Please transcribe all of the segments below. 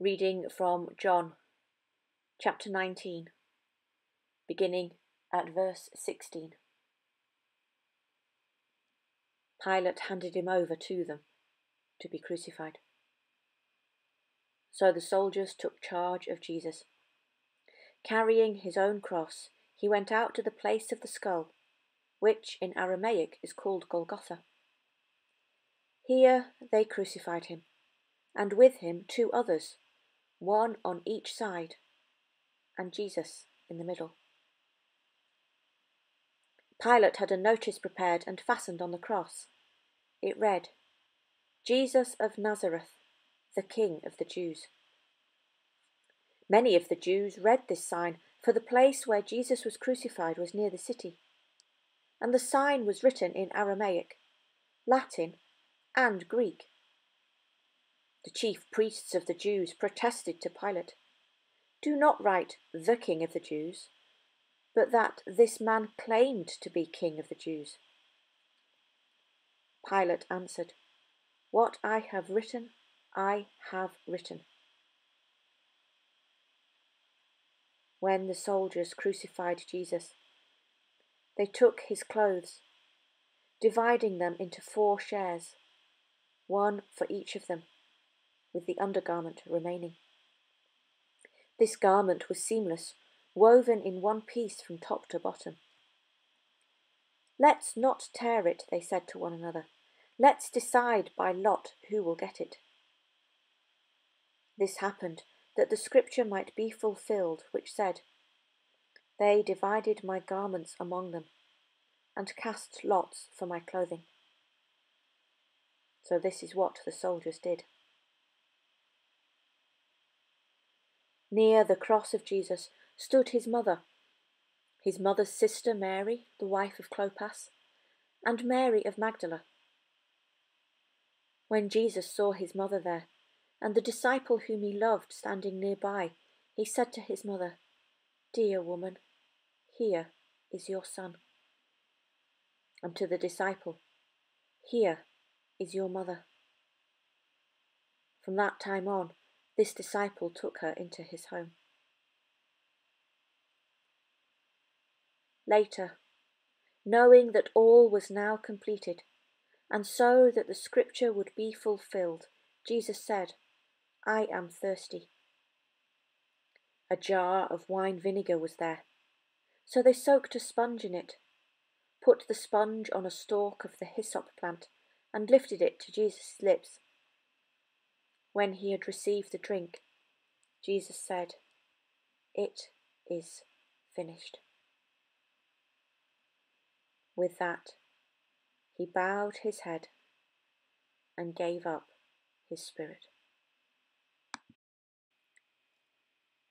Reading from John, chapter 19, beginning at verse 16. Pilate handed him over to them to be crucified. So the soldiers took charge of Jesus. Carrying his own cross, he went out to the place of the skull, which in Aramaic is called Golgotha. Here they crucified him, and with him 2 others, one on each side, and Jesus in the middle. Pilate had a notice prepared and fastened on the cross. It read, "Jesus of Nazareth, the King of the Jews." Many of the Jews read this sign, for the place where Jesus was crucified was near the city. And the sign was written in Aramaic, Latin, and Greek. The chief priests of the Jews protested to Pilate, "Do not write the King of the Jews, but that this man claimed to be King of the Jews." Pilate answered, "What I have written, I have written." When the soldiers crucified Jesus, they took his clothes, dividing them into 4 shares, one for each of them, with the undergarment remaining. This garment was seamless, woven in one piece from top to bottom. "Let's not tear it," they said to one another. "Let's decide by lot who will get it." This happened that the scripture might be fulfilled, which said, "They divided my garments among them, and cast lots for my clothing." So this is what the soldiers did. Near the cross of Jesus stood his mother's sister Mary, the wife of Clopas, and Mary of Magdala. When Jesus saw his mother there, and the disciple whom he loved standing nearby, he said to his mother, "Dear woman, here is your son." And to the disciple, "Here is your mother." From that time on, this disciple took her into his home. Later, knowing that all was now completed, and so that the scripture would be fulfilled, Jesus said, "I am thirsty." A jar of wine vinegar was there, so they soaked a sponge in it, put the sponge on a stalk of the hyssop plant, and lifted it to Jesus' lips. When he had received the drink, Jesus said, "It is finished." With that, he bowed his head and gave up his spirit.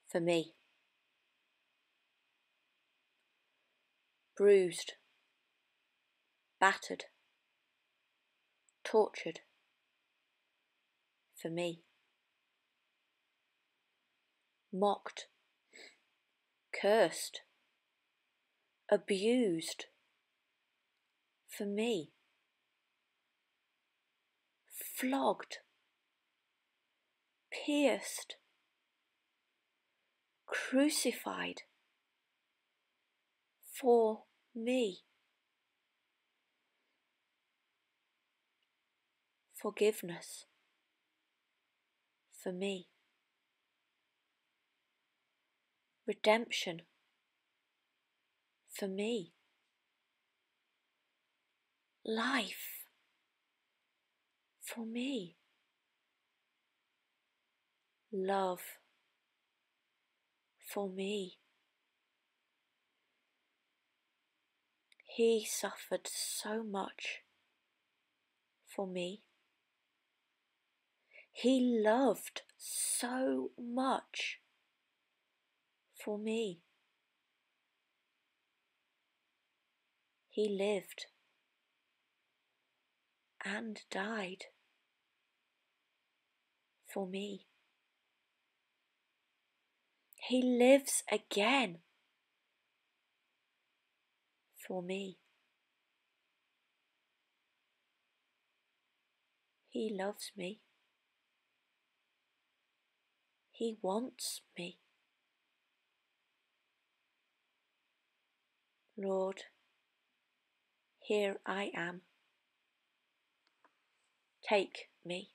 For me, bruised, battered, tortured, for me, mocked, cursed, abused, for me, flogged, pierced, crucified, for me. Forgiveness, for me. Redemption, for me. Life, for me. Love, for me. He suffered so much for me. He loved so much for me. He lived and died for me. He lives again for me. He loves me. He wants me. Lord, here I am. Take me.